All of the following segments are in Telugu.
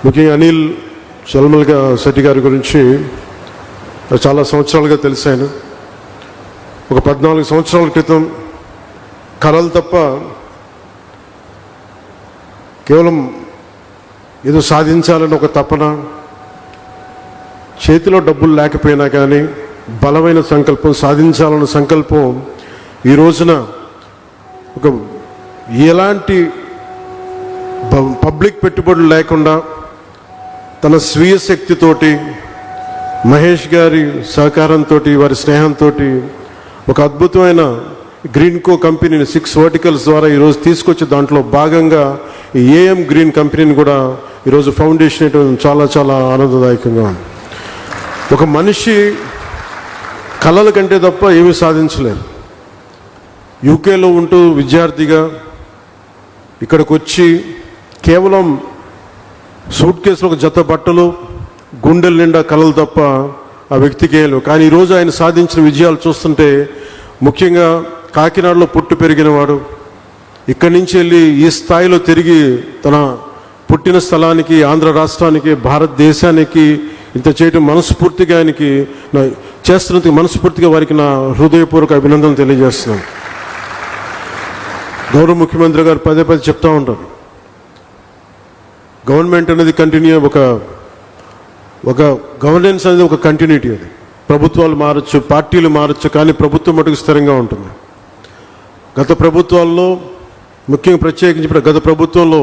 ముఖ్యంగా అనిల్ చల్మల్గా శెట్టి గారి గురించి చాలా సంవత్సరాలుగా తెలిసాను. ఒక 14 సంవత్సరాల క్రితం కళలు తప్ప కేవలం ఏదో సాధించాలని ఒక తపన, చేతిలో డబ్బులు లేకపోయినా కానీ బలమైన సంకల్పం, సాధించాలన్న సంకల్పం ఈ రోజున ఒక ఎలాంటి పబ్లిక్ పెట్టుబడులు లేకుండా తన స్వీయ శక్తితోటి, మహేష్ గారి సహకారంతో, వారి స్నేహంతో ఒక అద్భుతమైన గ్రీన్కో కంపెనీని 6 వర్టికల్స్ ద్వారా ఈరోజు తీసుకొచ్చి దాంట్లో భాగంగా ఈ ఏఎం గ్రీన్ కంపెనీని కూడా ఈరోజు ఫౌండేషన్ వేయడం చాలా చాలా ఆనందదాయకంగా ఉంది. ఒక మనిషి కళల కంటే తప్ప ఏమీ సాధించలేరు. యూకేలో ఉంటూ విద్యార్థిగా ఇక్కడికి వచ్చి కేవలం సూట్ కేసులో ఒక జత బట్టలు, గుండెల నిండా కళలు తప్ప ఆ వ్యక్తికి ఏం లేవు. కానీ ఈరోజు ఆయన సాధించిన విజయాలు చూస్తుంటే, ముఖ్యంగా కాకినాడలో పుట్టి పెరిగినవాడు, ఇక్కడి నుంచి వెళ్ళి ఈ స్థాయిలో తిరిగి తన పుట్టిన స్థలానికి, ఆంధ్ర రాష్ట్రానికి, భారతదేశానికి ఇంత చేయటం మనస్ఫూర్తిగా ఆయనకి చేస్తున్నందుకు మనస్ఫూర్తిగా వారికి నా హృదయపూర్వక అభినందనలు తెలియజేస్తున్నాను. గౌరవ ముఖ్యమంత్రి గారు పదే పదే చెప్తూ ఉంటారు, గవర్నమెంట్ అనేది కంటిన్యూ, ఒక గవర్నెన్స్ అనేది ఒక కంటిన్యూటీ. అది ప్రభుత్వాలు మారచ్చు, పార్టీలు మారచ్చు, కానీ ప్రభుత్వం మటుకు స్థిరంగా ఉంటుంది. గత ప్రభుత్వాల్లో, ముఖ్యంగా ప్రత్యేకించి గత ప్రభుత్వంలో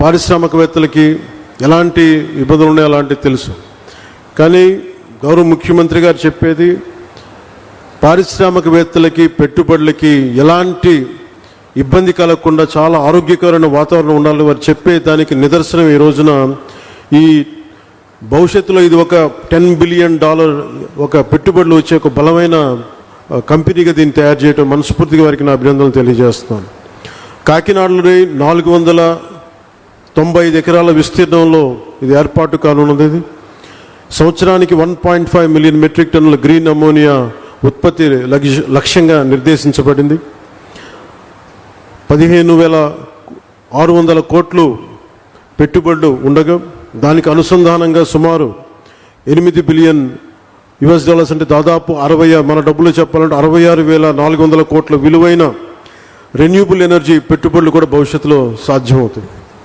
పారిశ్రామికవేత్తలకి ఎలాంటి ఇబ్బందులు ఉన్నాయో అలాంటివి తెలుసు. కానీ గౌరవ ముఖ్యమంత్రి గారు చెప్పేది, పారిశ్రామికవేత్తలకి, పెట్టుబడులకి ఎలాంటి ఇబ్బంది కలగకుండా చాలా ఆరోగ్యకరమైన వాతావరణం ఉండాలని వారు చెప్పే దానికి నిదర్శనం ఈ రోజున ఈ భవిష్యత్తులో ఇది ఒక $10 బిలియన్ ఒక పెట్టుబడులు వచ్చే ఒక బలమైన కంపెనీగా దీన్ని తయారు చేయడం మనస్ఫూర్తిగా వారికి నా అభినందనలు తెలియజేస్తున్నాను. కాకినాడలోని 495 ఎకరాల విస్తీర్ణంలో ఇది ఏర్పాటు కానున్నది. ఇది సంవత్సరానికి 1.5 మిలియన్ మెట్రిక్ టన్నుల గ్రీన్ అమోనియా ఉత్పత్తి లక్ష్యంగా నిర్దేశించబడింది. 15,600 కోట్లు పెట్టుబడులు ఉండగా దానికి అనుసంధానంగా సుమారు $8 బిలియన్ అంటే దాదాపు 60, మన డబ్బులు చెప్పాలంటే 66,400 కోట్ల విలువైన రెన్యూబుల్ ఎనర్జీ పెట్టుబడులు కూడా భవిష్యత్తులో సాధ్యమవుతాయి.